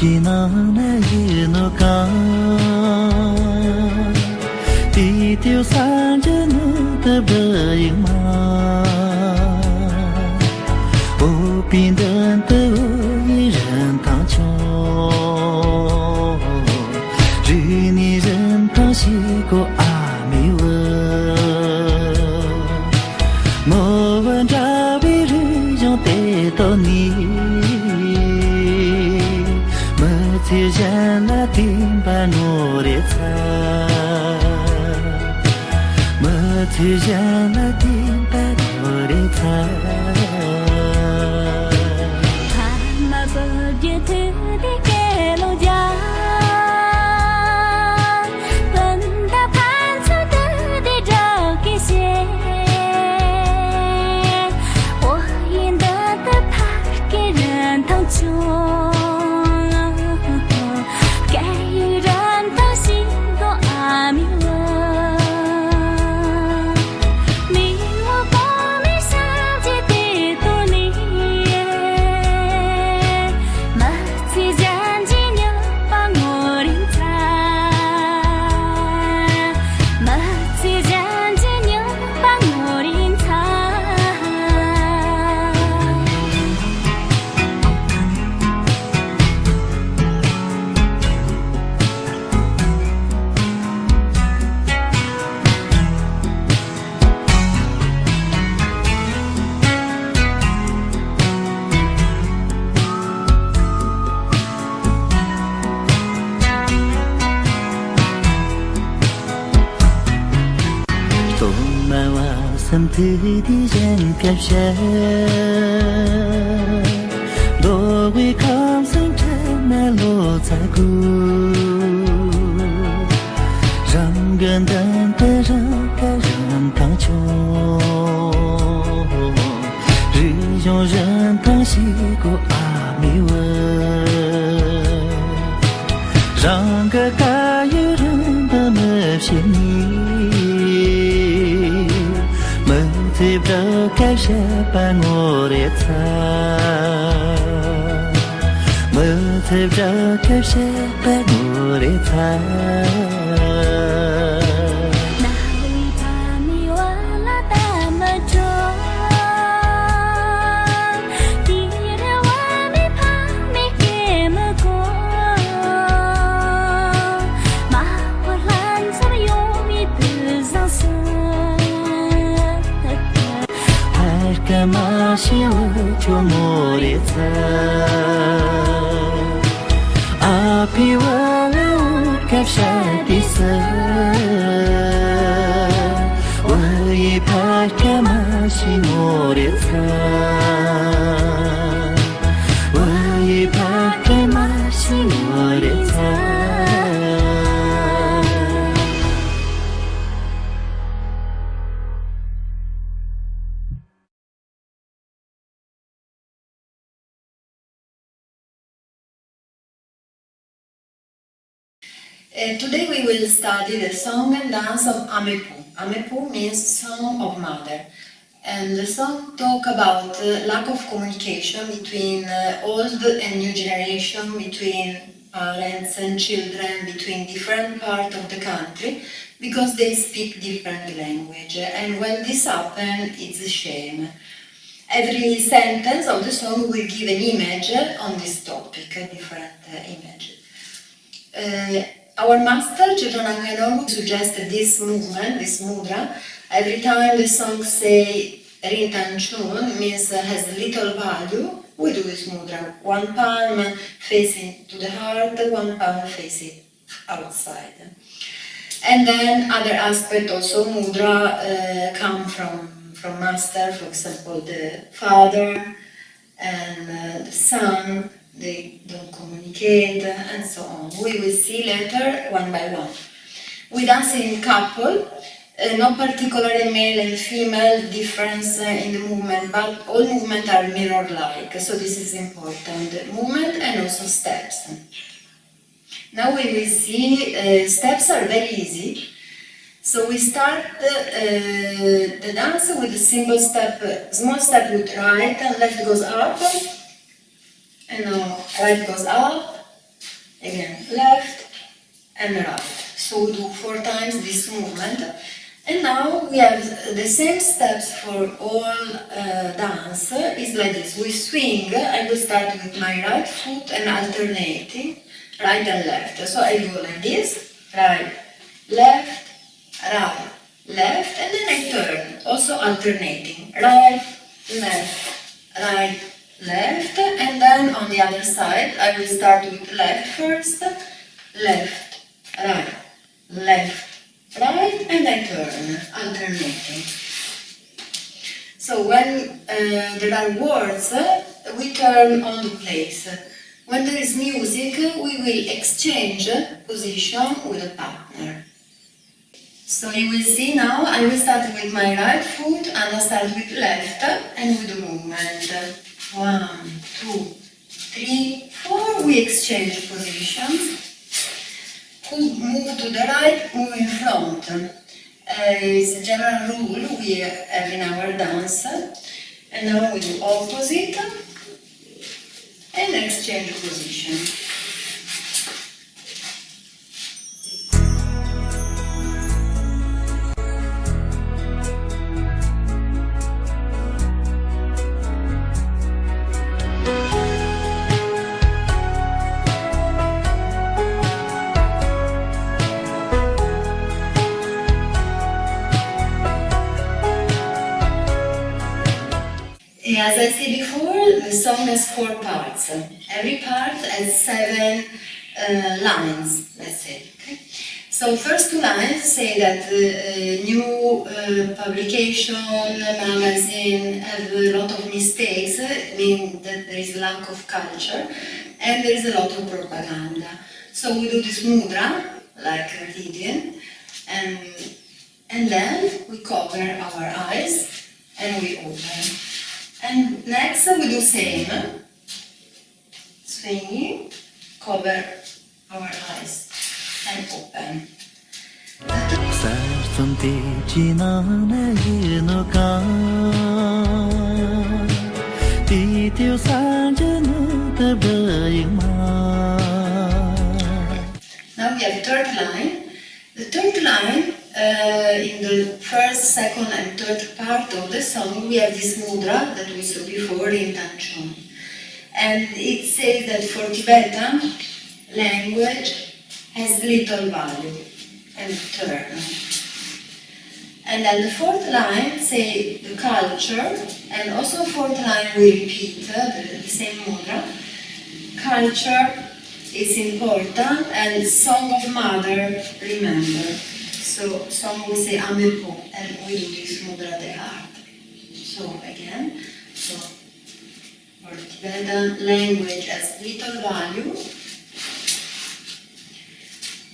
chỉ nắng này nó cao đi tiêu sang cho nó tập đời mà ô pin đơn tới人当秋日你人当西过阿弥文莫问这为日用得到你莫提前那顶把我的菜莫提前那顶把我的菜tâm tư đi trên kẹp xe đôi quy không sống trên mẹ lộ trái cu rằng gần đến tới rằng cái rằng thắng cho rư cho rằng thắng sĩ của à mi vơ rằng cái ca yêu rằng ta mơ xin thì đâu cái sẽ ban ngô để ta mơ thì đâu cái sẽ ban ngô để ta mà siêu cho mùa để ta à pi wa lâu kẹp sa đi sơ ôi pa cái mà siêu mùa để ta ôi pa cái mà siêu mùa để ta Today we will study the song and dance of Amepu. Amepu means song of mother. And the song talk about lack of communication between old and new generation, between parents and children, between different parts of the country, because they speak different language. And when this happens, it's a shame. Every sentence of the song will give an image on this topic, a different image. Our master, Chögyal Namkhai Norbu, suggested this movement, this mudra. Every time the song say Rintan Chun, means has little value, we do this mudra. One palm facing to the heart, one palm facing outside. And then other aspect also mudra come from master, for example the father and the son. They don't communicate and so on. We will see later one by one. We dance in couple, no particularly male and female difference in the movement, but all movements are mirror-like, so this is important. Movement and also steps. Now we will see steps are very easy. So we start the dance with a simple step, small step with right and left goes up. And now right goes up, Again, left and right. So we do 4 times this movement. And now we have the same steps for all dance. It's like this. We swing. I will start with my right foot and alternating right and left. So I go like this, right, left, right, left, and then I turn, also alternating, right, right, left, and then on the other side I will start with left first, left, right, and I turn, alternating. So when there are words, we turn on the place. When there is music, we will exchange position with a partner. So you will see now, I will start with my right foot and I start with left and with the movement. 1, 2, 3, 4, we exchange position. Who move to the right, move in front. It's a general rule we have in our dance. And now we do opposite and exchange position. As I said before, the song has 4 parts. Every part has 7 lines, let's say. Okay? So first 2 lines say that new publication, magazine have a lot of mistakes, meaning that there is lack of culture, and there is a lot of propaganda. So we do this mudra, like a Lydian, and then we cover our eyes and we open. And next we do same, swinging, cover our eyes and open. Now we have third line. The third line, in the first, second and third part of the song, we have this mudra that we saw before in Tanchon. And it says that for Tibetan, language has little value and turn. And then the fourth line say the culture, and also fourth line we repeat the same mudra. Culture is important, and song of mother, remember. So song we say amepo, and we do this mudra de heart. So again, so for Tibetan language has little value,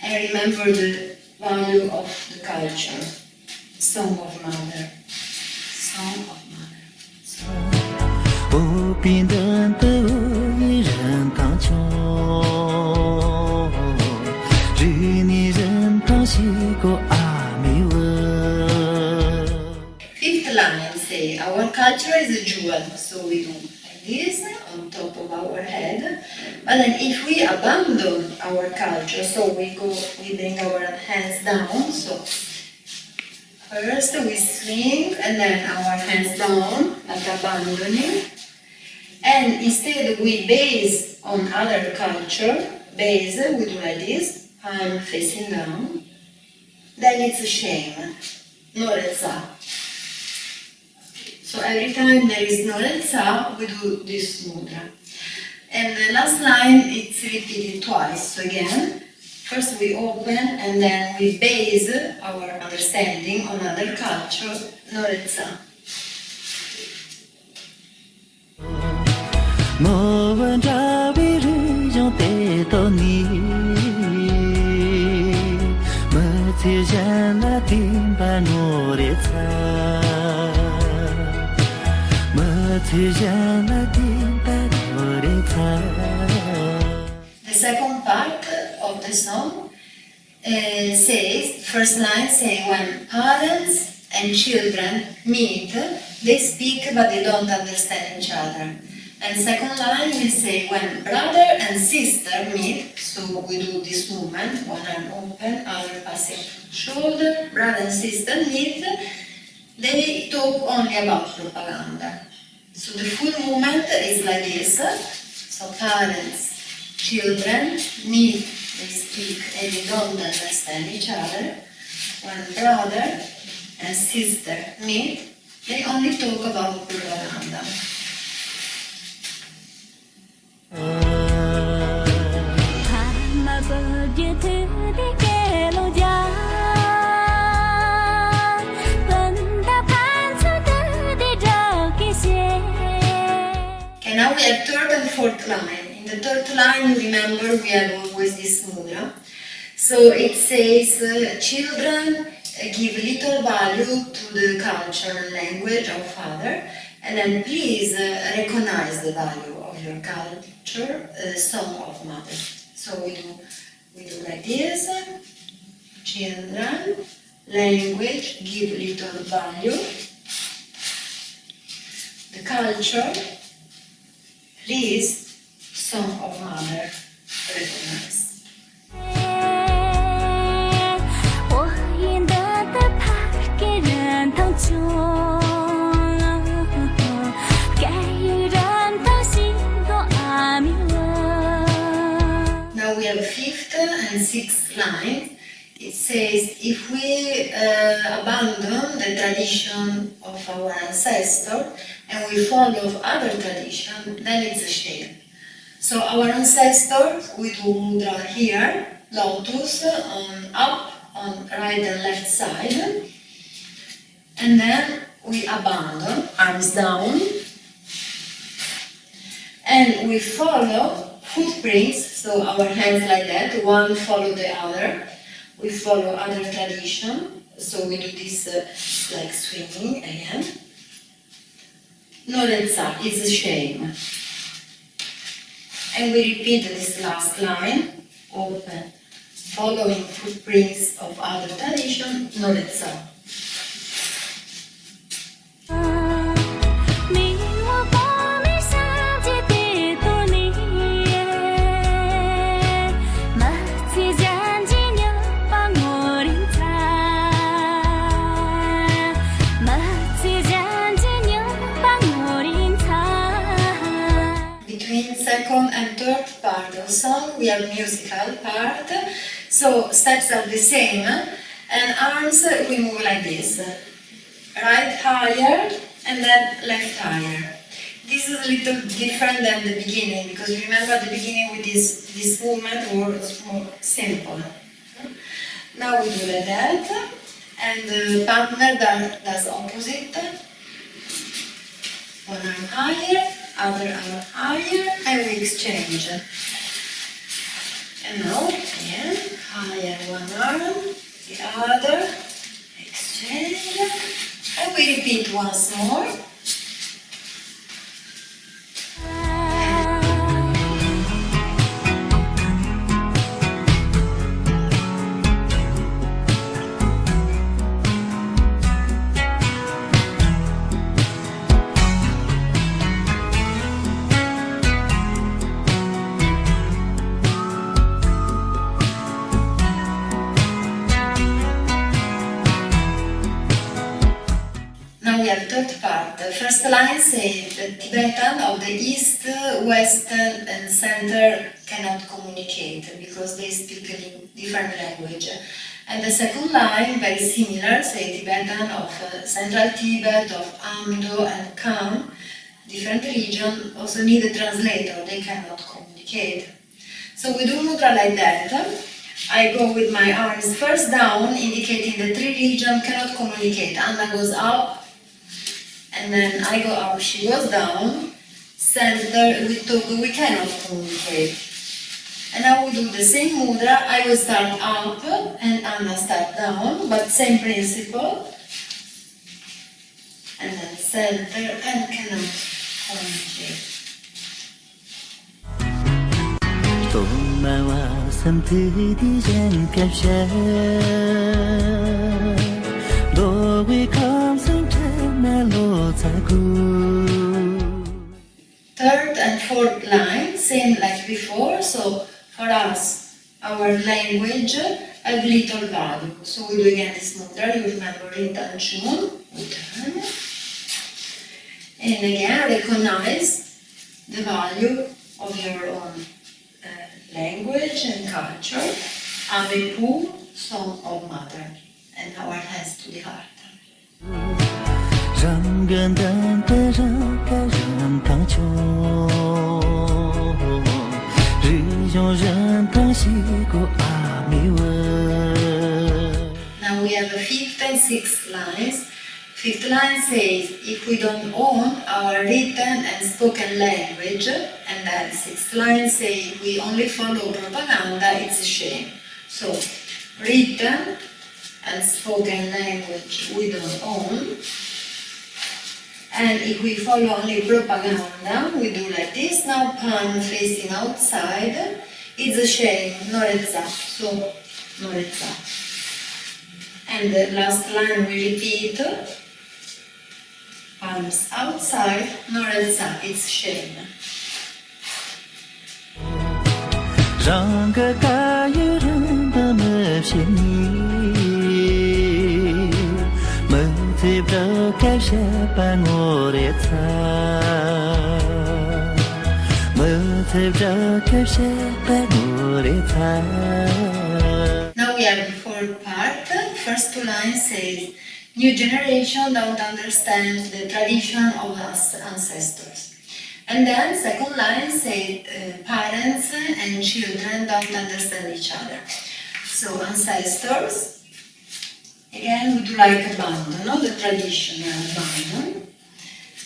and remember the value of the culture. Song of mother. Song of mother. Fifth line say, our culture is a jewel, so we do like this on top of our head. But then if we abandon our culture, so we bring our hands down, so first we swing and then our hands down, like abandoning. And instead we base on other culture, base, we do like this, palm facing down. Then it's a shame, no reza. So every time there is no reza, we do this mudra. And the last line, it's repeated twice, so again. First we open and then we base our understanding on other culture, no reza. The second part of the song says, first line say, when parents and children meet, they speak but they don't understand each other. And second line we say when brother and sister meet, so we do this movement, one arm open, other passing shoulder, brother and sister meet, they talk only about propaganda. So the full movement is like this. So parents, children meet, they speak and they don't understand each other. When brother and sister meet, they only talk about propaganda. Okay, now we have third and fourth line. In the third line, you remember we have always this mudra. So it says, children give little value to the culture and language of father, and then please recognize the value of your culture, song of mother. So we do like this. Children, language, give little value. The culture, please, song of mother, recognize. Now we have fifth and sixth line. It says, if we abandon the tradition of our ancestor and we follow other tradition, then it's a shame. So our ancestors, we do mudra here, lotus, on up, on right and left side, and then we abandon, arms down, and we follow footprints, so our hands like that, one follow the other. We follow other tradition, so we do this like swimming again. No, it's a shame. And we repeat this last line, open, following footprints of other tradition, no, it's second and third part of song, we have musical part. So steps are the same, and arms we move like this. Right higher and then left higher. This is a little different than the beginning, because remember the beginning with this movement was more simple. Now we do like that, and the partner does opposite. One arm higher, other arm higher, and we exchange. And now, again, higher one arm, the other, exchange, and we repeat once more. We have third part. The first line says the Tibetan of the East, Western and Center cannot communicate because they speak a different language. And the second line, very similar, say Tibetan of Central Tibet, of Amdo and Kham, different region, also need a translator, they cannot communicate. So we do mudra like that. I go with my arms first down, indicating the three regions cannot communicate. Anna goes up, and then I go up, she goes down, center, we cannot communicate. And now we do the same mudra, I will start up and Anna start down, but same principle. And then center and cannot communicate. Third fourth line, same like before. So for us, our language have little value. So we do again this mudra. You remember intention. And again, recognize the value of your own language and culture. Amepu, song of mother, and our hands to the heart. 让人等的人该人当求，日用人当西过阿弥文。 Now we have the fifth and sixth lines. Fifth line says, if we don't own our written and spoken language, and then sixth line says, we only follow propaganda, it's a shame. So, written and spoken language we don't own. And if we follow only propaganda, we do like this. Now palm facing outside. It's a shame, norezza. So, norezza. And the last line we repeat. Palms outside, norezza. It's shame. 让个该有人的没骗你，没得不该是把我的菜，没得不该是把我的菜。 Now we have the fourth part. First two lines say, new generation don't understand the tradition of us ancestors. And then second line say parents and children don't understand each other. So ancestors, again we do like abandon, no? The traditional abandon.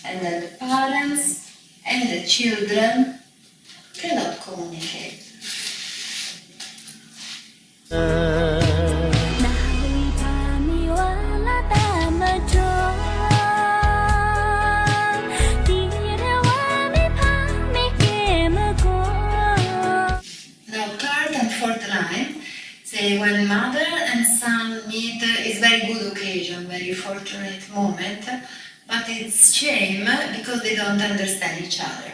And then the parents and the children cannot communicate. When mother and son meet, it's very good occasion, very fortunate moment, but it's shame because they don't understand each other.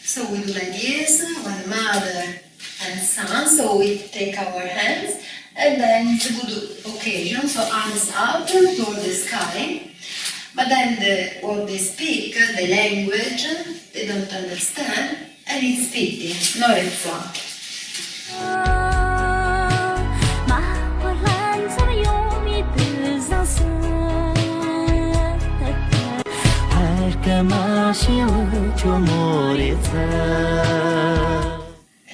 So we do like this, when mother and son, so we take our hands, and then it's a good occasion, so arms up toward the sky, but then what they speak, the language, they don't understand, and it's pity, no result. And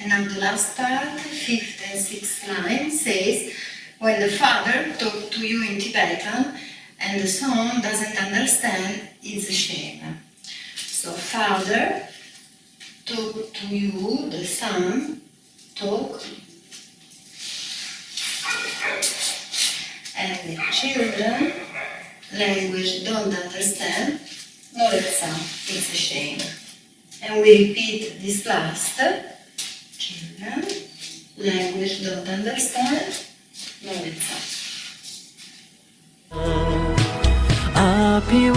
now the last part, fifth and sixth line says, when the father talks to you in Tibetan and the son doesn't understand, it's a shame. So father talk to you, the son talk, and the children language don't understand, norezza, it's a shame. And we repeat this last, children, language don't understand, norezza. Api